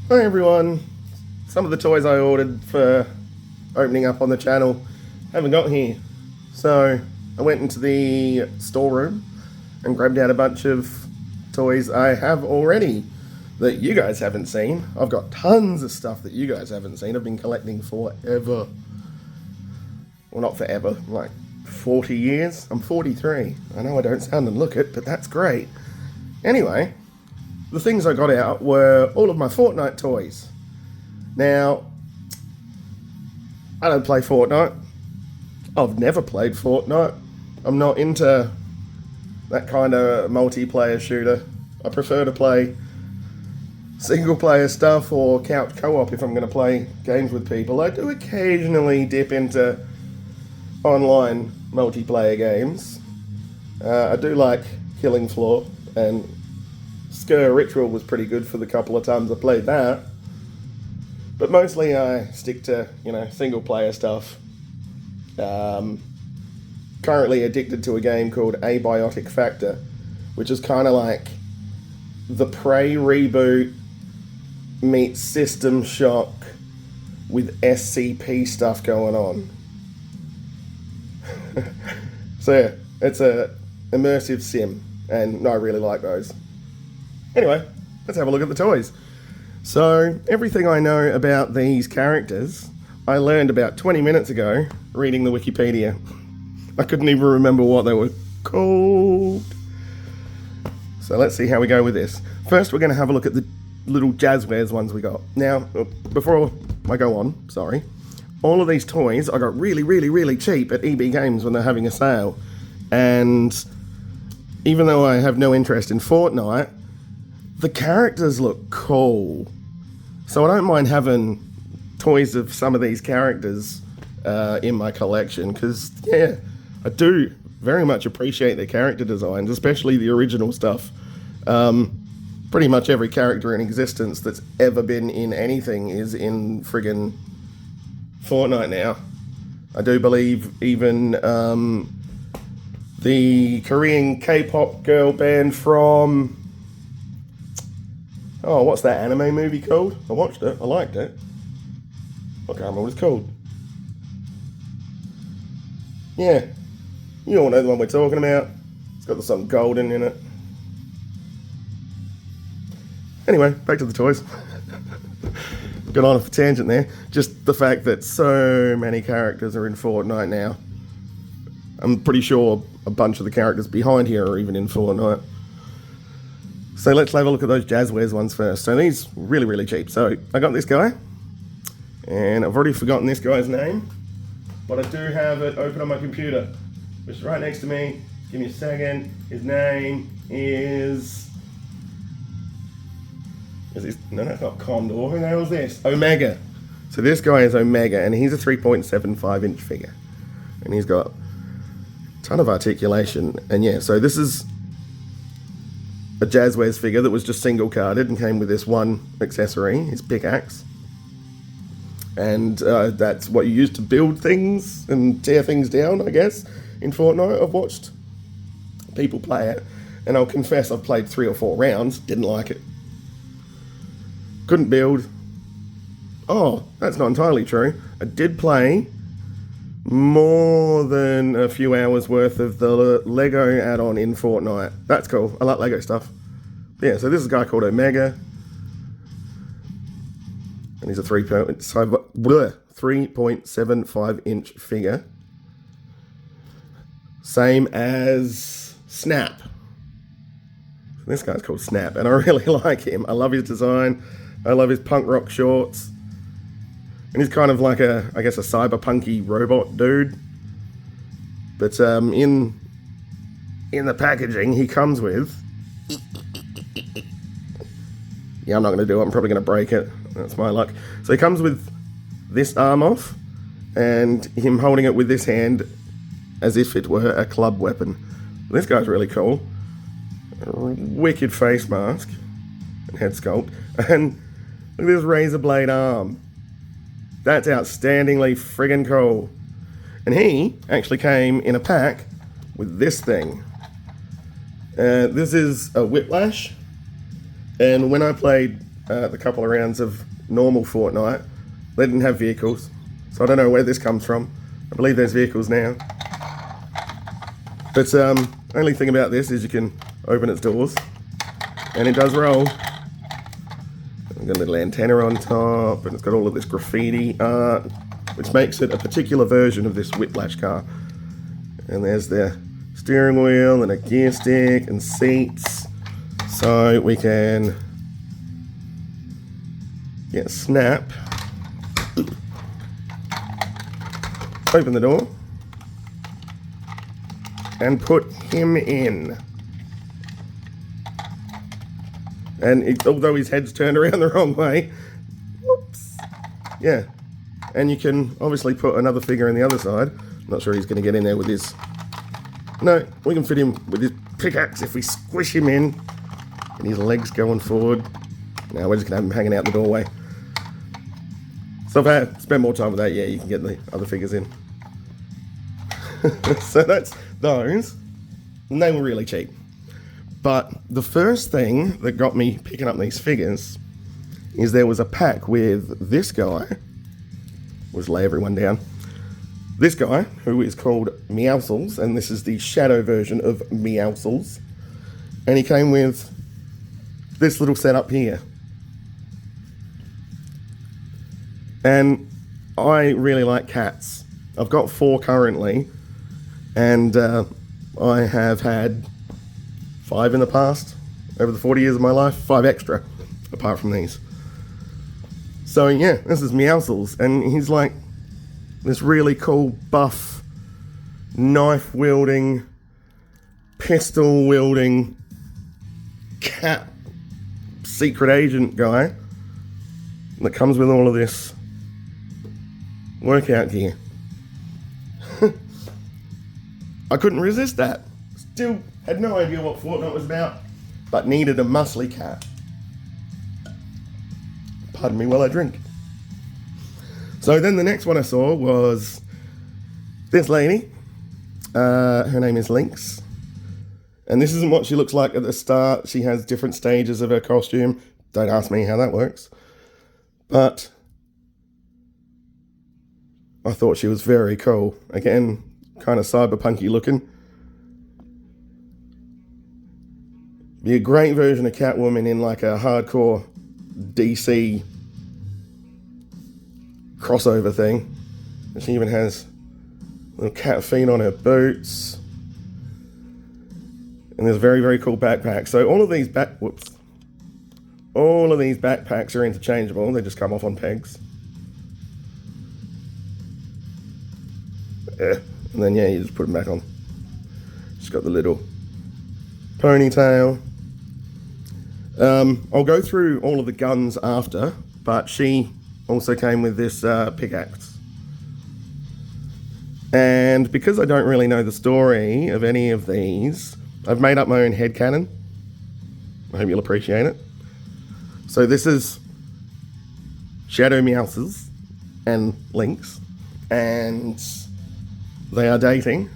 Hi everyone. Some of the toys I ordered for opening up on the channel haven't got here. So I went into the storeroom and grabbed out a bunch of toys I have already that you guys haven't seen. I've got tons of stuff that you guys haven't seen. I've been collecting forever. Well, not forever, like 40 years. I'm 43. I know I don't sound and look it, but that's great. Anyway, the things I got out were all of my Fortnite toys. Now, I don't play Fortnite. I've never played Fortnite. I'm not into that kind of multiplayer shooter. I prefer to play single player stuff or couch co-op if I'm going to play games with people. I do occasionally dip into online multiplayer games. I do like Killing Floor, and Skir Ritual was pretty good for the couple of times I played that. But mostly I stick to, single player stuff. Currently addicted to a game called Abiotic Factor, which is kind of like the Prey reboot meets System Shock with SCP stuff going on. So yeah, it's a immersive sim, and I really like those. Anyway, let's have a look at the toys. So, everything I know about these characters, I learned about 20 minutes ago reading the Wikipedia. I couldn't even remember what they were called. So let's see how we go with this. First, we're going to have a look at the little Jazwares ones we got. Now, before I go on, sorry, all of these toys I got really, really, really cheap at EB Games when they're having a sale. And even though I have no interest in Fortnite, the characters look cool. So I don't mind having toys of some of these characters in my collection, because, yeah, I do very much appreciate their character designs, especially the original stuff. Pretty much every character in existence that's ever been in anything is in friggin' Fortnite now. I do believe even the Korean K-pop girl band from... Oh, what's that anime movie called? I watched it. I liked it. I can't remember what it's called. Yeah. You all know the one we're talking about. It's got some golden in it. Anyway, back to the toys. Got on off a tangent there. Just the fact that so many characters are in Fortnite now. I'm pretty sure a bunch of the characters behind here are even in Fortnite. So let's have a look at those Jazwares ones first. So these really, really cheap. So I got this guy, and I've already forgotten this guy's name, but I do have it open on my computer, which is right next to me. Give me a second. His name is no, that's not Condor. Who the hell is this? Omega. So this guy is Omega, and he's a 3.75 inch figure, and he's got a ton of articulation. And yeah, so this is a Jazwares figure that was just single carded and came with this one accessory, his pickaxe. And that's what you use to build things and tear things down, I guess, in Fortnite. I've watched people play it, and I'll confess I've played 3 or 4 rounds, didn't like it. Couldn't build. Oh, that's not entirely true. I did play more than a few hours worth of the Lego add-on in Fortnite. That's cool. I like Lego stuff. Yeah, so this is a guy called Omega. And he's a 3.75 inch figure. Same as Snap. This guy's called Snap, and I really like him. I love his design. I love his punk rock shorts. And he's kind of like a cyberpunky robot dude. But in the packaging he comes with... Yeah, I'm not going to do it. I'm probably going to break it. That's my luck. So he comes with this arm off, and him holding it with this hand as if it were a club weapon. This guy's really cool. A wicked face mask and head sculpt. And look at this razor blade arm. That's outstandingly friggin' cool. And he actually came in a pack with this thing. This is a Whiplash. And when I played the couple of rounds of normal Fortnite, they didn't have vehicles. So I don't know where this comes from. I believe there's vehicles now. But only thing about this is you can open its doors. And it does roll. We've got a little antenna on top, and it's got all of this graffiti art, which makes it a particular version of this Whiplash car. And there's the steering wheel and a gear stick and seats. So we can get snap, open the door, and put him in. And although his head's turned around the wrong way, whoops, yeah. And you can obviously put another figure on the other side. Not sure he's going to get in there with his... No, we can fit him with his pickaxe if we squish him in. And his legs going forward. Now we're just going to have him hanging out the doorway. So if I spend more time with that, yeah, you can get the other figures in. So that's those. And they were really cheap. But the first thing that got me picking up these figures is there was a pack with this guy. We'll just lay everyone down. This guy, who is called Meowscles, and this is the shadow version of Meowscles. And he came with this little setup here. And I really like cats. I've got 4 currently, and I have had 5 in the past, over the 40 years of my life, 5 extra, apart from these. So yeah, this is Meowscles, and he's like this really cool buff, knife-wielding, pistol-wielding, cat secret agent guy that comes with all of this workout gear. I couldn't resist that. Still had no idea what Fortnite was about, but needed a muscly cat. Pardon me while I drink. So then the next one I saw was this lady. Her name is Lynx. And this isn't what she looks like at the start. She has different stages of her costume. Don't ask me how that works. But I thought she was very cool. Again, kind of cyberpunky looking. Be a great version of Catwoman in like a hardcore DC crossover thing. And she even has little cat feet on her boots. And there's a very, very cool backpack. So all of these all of these backpacks are interchangeable. They just come off on pegs. Yeah. And then yeah, you just put them back on. She's got the little ponytail. I'll go through all of the guns after, but she also came with this pickaxe. And because I don't really know the story of any of these, I've made up my own headcanon. I hope you'll appreciate it. So this is Shadow Meowscles and Lynx, and they are dating,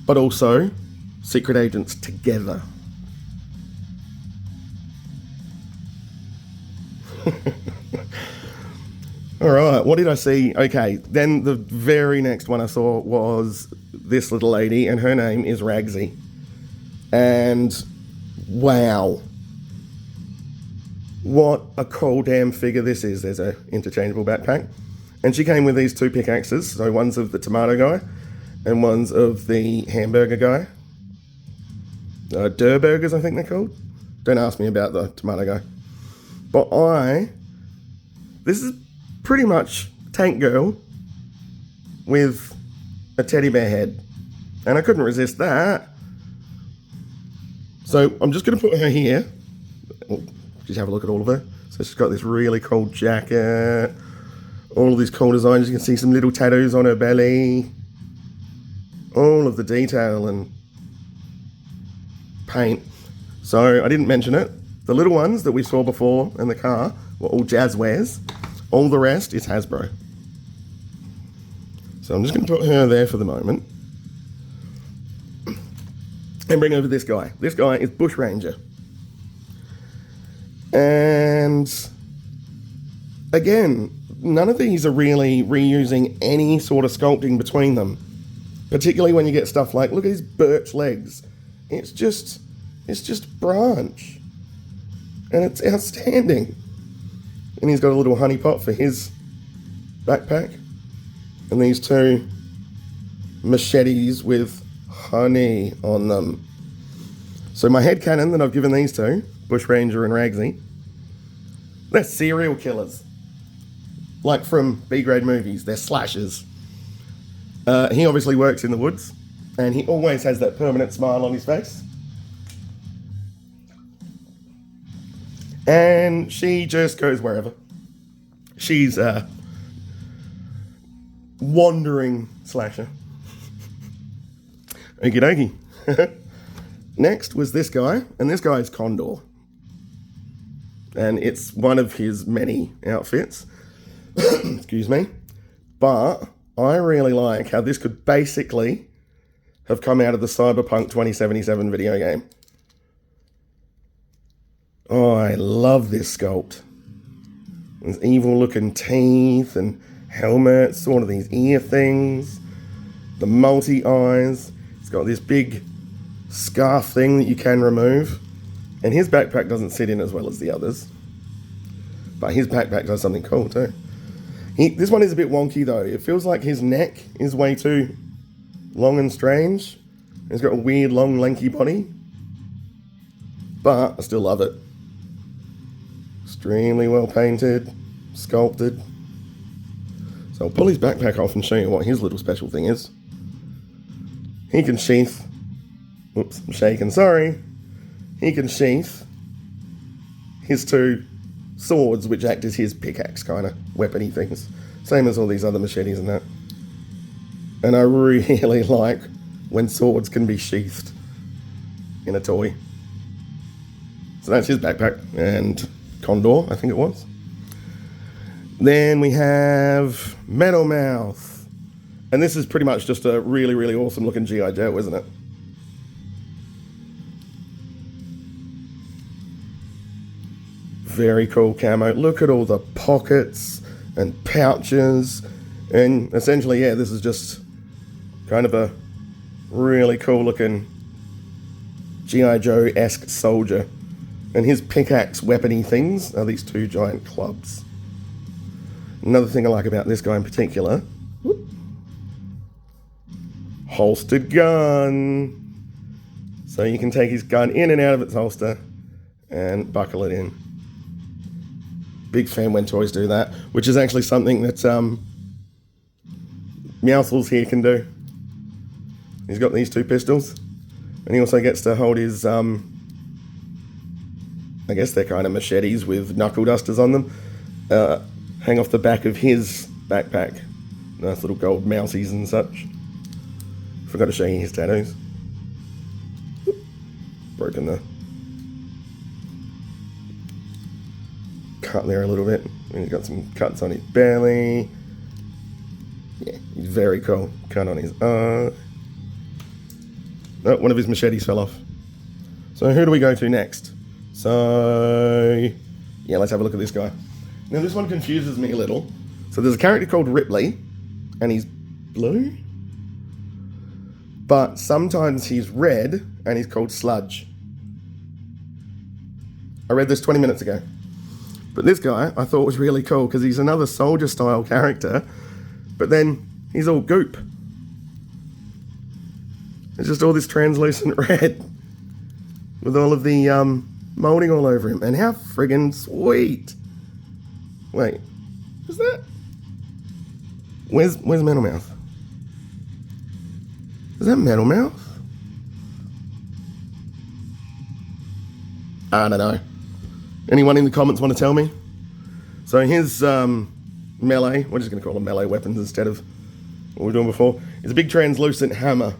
but also secret agents together. Alright, what did I see? Okay, then the very next one I saw was this little lady, and her name is Ragsy. And wow, what a cool damn figure this is. There's a interchangeable backpack. And she came with these 2 pickaxes, so one's of the tomato guy, and one's of the hamburger guy. Durr burgers, I think they're called. Don't ask me about the tomato guy. But this is pretty much Tank Girl with a teddy bear head. And I couldn't resist that. So I'm just going to put her here. Just have a look at all of her. So she's got this really cool jacket. All of these cool designs. You can see some little tattoos on her belly. All of the detail and paint. So I didn't mention it. The little ones that we saw before in the car were all Jazwares. All the rest is Hasbro. So I'm just going to put her there for the moment. And bring over this guy. This guy is Bush Ranger. And again, none of these are really reusing any sort of sculpting between them. Particularly when you get stuff like, look at his birch legs. It's just branch. And it's outstanding. And he's got a little honey pot for his backpack. And these two machetes with honey on them. So my headcanon that I've given these two, Bush Ranger and Ragsy, they're serial killers. Like from B-grade movies, they're slashers. He obviously works in the woods, and he always has that permanent smile on his face. And she just goes wherever. She's a wandering slasher. Okie dokie. Next was this guy, and this guy is Condor. And it's one of his many outfits. Excuse me. But I really like how this could basically have come out of the Cyberpunk 2077 video game. Oh, I love this sculpt. There's evil looking teeth and helmets, sort of these ear things. The multi-eyes. It's got this big scarf thing that you can remove. And his backpack doesn't sit in as well as the others. But his backpack does something cool too. This one is a bit wonky though. It feels like his neck is way too long and strange. He's got a weird long lanky body. But I still love it. Extremely well painted, sculpted. So I'll pull his backpack off and show you what his little special thing is. He can sheath. Oops, I'm shaking, sorry. He can sheath his two swords, which act as his pickaxe kind of weapony things. Same as all these other machetes and that. And I really like when swords can be sheathed in a toy. So that's his backpack. And Condor, I think it was. Then we have Metal Mouth. And this is pretty much just a really, really awesome looking G.I. Joe, isn't it? Very cool camo. Look at all the pockets and pouches. And essentially, yeah, this is just kind of a really cool looking G.I. Joe-esque soldier. And his pickaxe weapony things are these two giant clubs. Another thing I like about this guy in particular, holstered gun. So you can take his gun in and out of its holster and buckle it in. Big fan when toys do that, which is actually something that Meowscles here can do. He's got these two pistols, and he also gets to hold his, I guess they're kind of machetes with knuckle dusters on them, hang off the back of his backpack. Nice little gold mousies and such. Forgot to show you his tattoos. Broken the cut there a little bit. And he's got some cuts on his belly. Yeah, he's very cool. Cut on his eye. Oh, one of his machetes fell off. So who do we go to next? So, yeah, let's have a look at this guy. Now this one confuses me a little. So there's a character called Ripley, and he's blue. But sometimes he's red, and he's called Sludge. I read this 20 minutes ago. But this guy I thought was really cool because he's another soldier style character, but then he's all goop. It's just all this translucent red with all of the molding all over him. And how friggin' sweet. Wait, is that? Where's Metal Mouth? Is that Metal Mouth? I don't know. Anyone in the comments want to tell me? So his melee, we're just going to call them melee weapons instead of what we were doing before, is a big translucent hammer.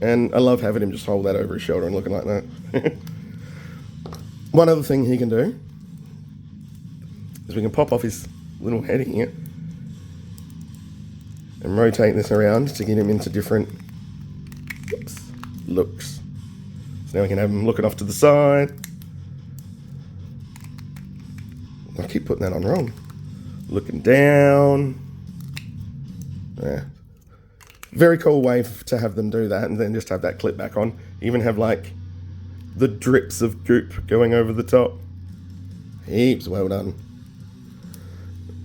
And I love having him just hold that over his shoulder and looking like that. One other thing he can do is we can pop off his little head here and rotate this around to get him into different looks. So now we can have him looking off to the side. I keep putting that on wrong. Looking down. Yeah. Very cool way to have them do that and then just have that clip back on. Even have like the drips of goop going over the top. Heaps well done.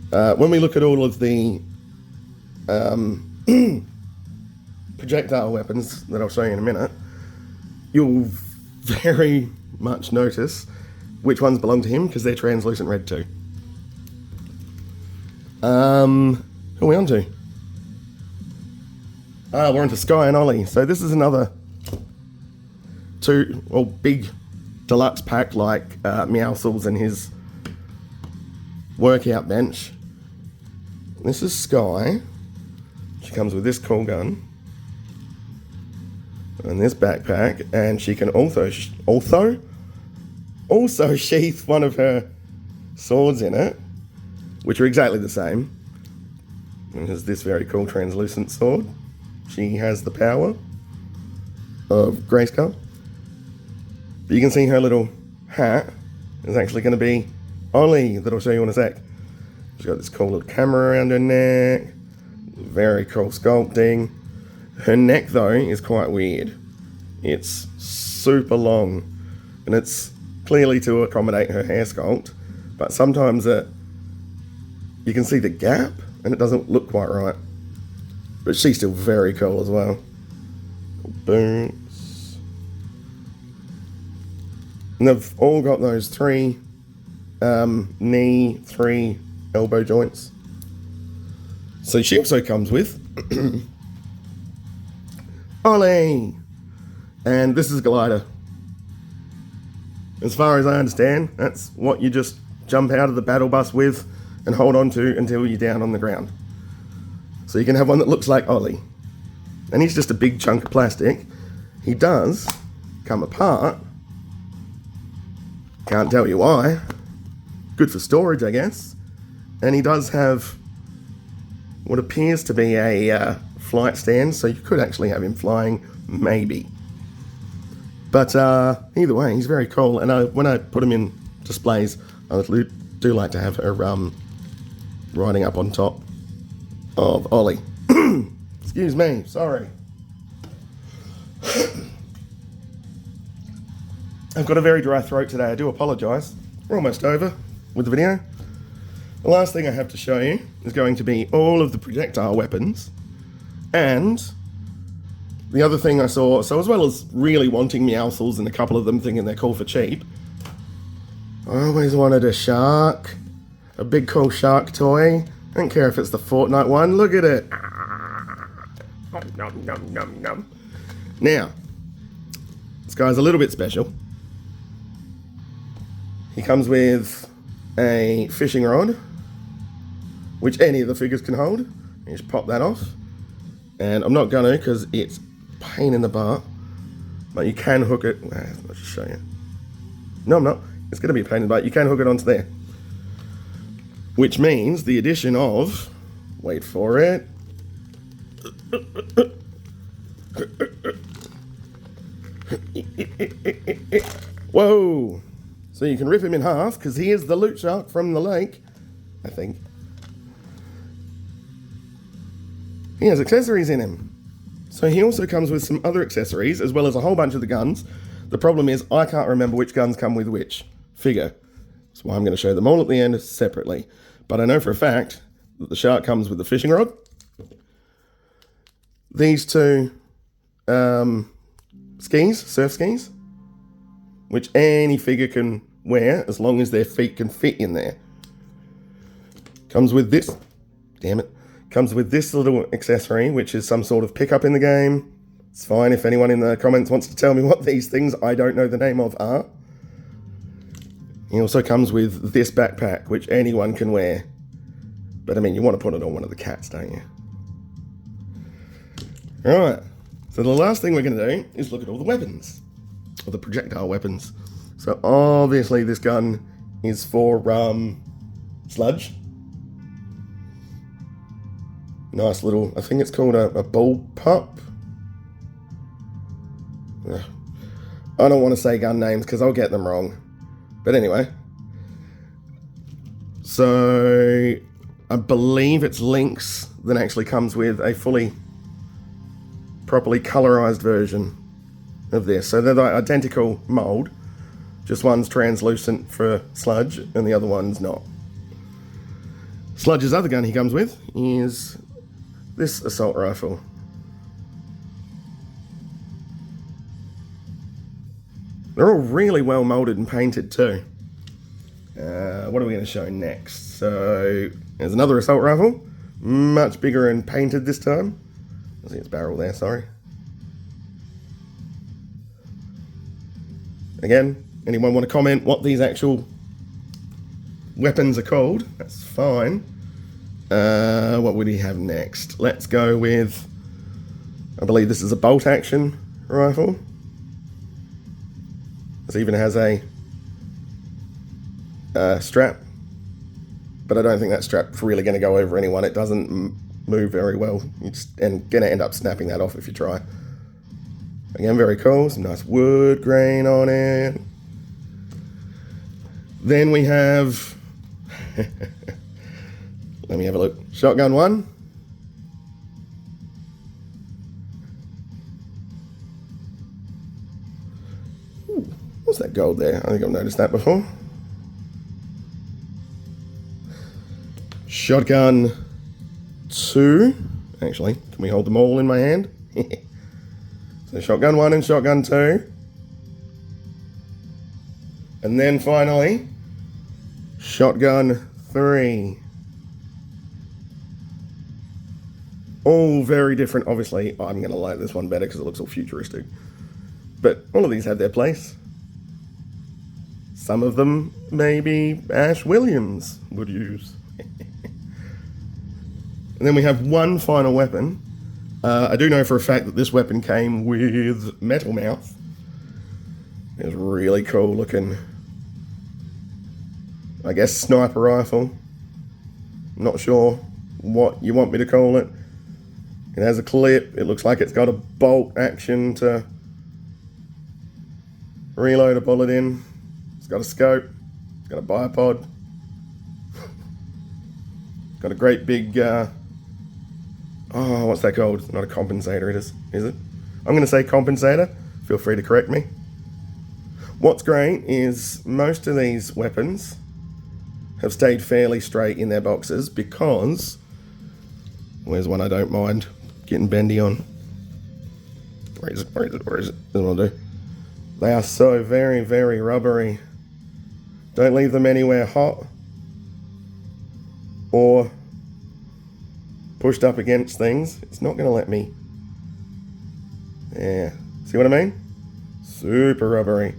When we look at all of the projectile weapons that I'll show you in a minute, you'll very much notice which ones belong to him because they're translucent red too. Who are we on to? We're into Sky and Ollie. So this is another big deluxe pack like Meowscles and his workout bench. This is Sky. She comes with this cool gun and this backpack, and she can also sheath one of her swords in it, which are exactly the same. And has this very cool translucent sword. She has the power of Grayskull. But you can see her little hat is actually going to be Ollie, that I'll show you in a sec. She's got this cool little camera around her neck. Very cool sculpting. Her neck, though, is quite weird. It's super long, and it's clearly to accommodate her hair sculpt, but sometimes you can see the gap, and it doesn't look quite right. But she's still very cool as well. Boots. And they've all got those 3 knee, 3 elbow joints. So she also comes with Ollie, and this is a glider. As far as I understand, that's what you just jump out of the battle bus with and hold on to until you're down on the ground. So you can have one that looks like Ollie, and he's just a big chunk of plastic. He does come apart. Can't tell you why. Good for storage, I guess. And he does have what appears to be a flight stand, so you could actually have him flying, maybe. But either way, he's very cool. And when I put him in displays, I do like to have her riding up on top of Ollie. Excuse me, sorry. I've got a very dry throat today, I do apologise. We're almost over with the video. The last thing I have to show you is going to be all of the projectile weapons, and the other thing I saw, so as well as really wanting Meowscles and a couple of them thinking they're cool for cheap, I always wanted a shark, a big cool shark toy. I don't care if it's the Fortnite one, look at it. Nom, nom, nom, nom. Now, this guy's a little bit special. He comes with a fishing rod, which any of the figures can hold. You just pop that off. And I'm not gonna, because it's a pain in the butt, but you can hook it. I'll just show you. No, I'm not. It's gonna be a pain in the butt. You can hook it onto there. Which means the addition of, wait for it, whoa! So you can rip him in half, because he is the loot shark from the lake, I think. He has accessories in him. So he also comes with some other accessories, as well as a whole bunch of the guns. The problem is, I can't remember which guns come with which figure. That's why I'm going to show them all at the end separately. But I know for a fact that the shark comes with the fishing rod. These 2 skis, surf skis, which any figure can wear as long as their feet can fit in there. Comes with this, damn it, comes with this little accessory, which is some sort of pickup in the game. It's fine if anyone in the comments wants to tell me what these things I don't know the name of are. He also comes with this backpack, which anyone can wear. But I mean, you want to put it on one of the cats, don't you? Alright, so the last thing we're going to do is look at all the weapons, or the projectile weapons. So obviously this gun is for sludge. Nice little, I think it's called a bull pup. I don't want to say gun names because I'll get them wrong. But anyway, So I believe it's Lynx that actually comes with a fully, properly colorized version of this. So they're the identical mold, just one's translucent for Sludge and the other one's not. Sludge's other gun he comes with is this assault rifle. They're all really well molded and painted too. What are we going to show next? So there's another assault rifle, much bigger and painted this time. I see its barrel there, sorry. Again, anyone want to comment what these actual weapons are called? That's fine. What would he have next? Let's go with, I believe this is a bolt action rifle. This even has a strap, but I don't think that strap's really going to go over anyone. It doesn't move very well. You're just going to end up snapping that off if you try. Again, very cool. Some nice wood grain on it. Then we have, let me have a look. Shotgun 1. Ooh, what's that gold there? I think I've noticed that before. Shotgun 2. Actually, can we hold them all in my hand? So shotgun 1 and shotgun 2. And then finally, shotgun 3. All very different. Obviously, I'm going to like this one better because it looks all futuristic. But all of these have their place. Some of them maybe Ash Williams would use. And then we have one final weapon. I do know for a fact that this weapon came with Metal Mouth. It's really cool looking, I guess, sniper rifle. Not sure what you want me to call it. It has a clip. It looks like it's got a bolt action to reload a bullet in. It's got a scope. It's got a bipod. Got a great big, what's that called? It's not a compensator, is it? I'm going to say compensator. Feel free to correct me. What's great is most of these weapons have stayed fairly straight in their boxes because, where's one I don't mind getting bendy on? Where is it? This is what I'll do. They are so very, very rubbery. Don't leave them anywhere hot or pushed up against things. It's not going to let me. Yeah. See what I mean? Super rubbery.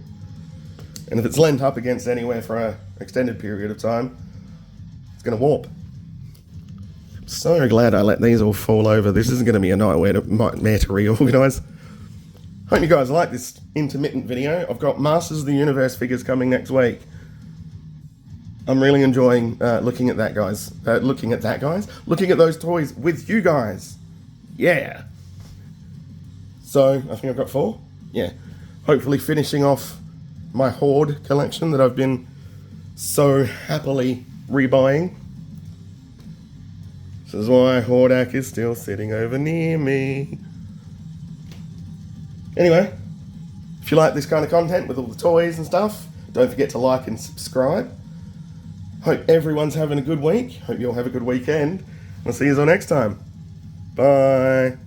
And if it's leant up against anywhere for an extended period of time, it's going to warp. I'm so glad I let these all fall over. This isn't going to be a nightmare to reorganise. Hope you guys like this intermittent video. I've got Masters of the Universe figures coming next week. I'm really enjoying looking at that, guys. Looking at those toys with you guys. Yeah. So, I think I've got 4. Yeah. Hopefully finishing off my Horde collection that I've been so happily rebuying. This is why Hordak is still sitting over near me. Anyway, if you like this kind of content with all the toys and stuff, don't forget to like and subscribe. Hope everyone's having a good week. Hope you'll have a good weekend. I'll see you all next time. Bye.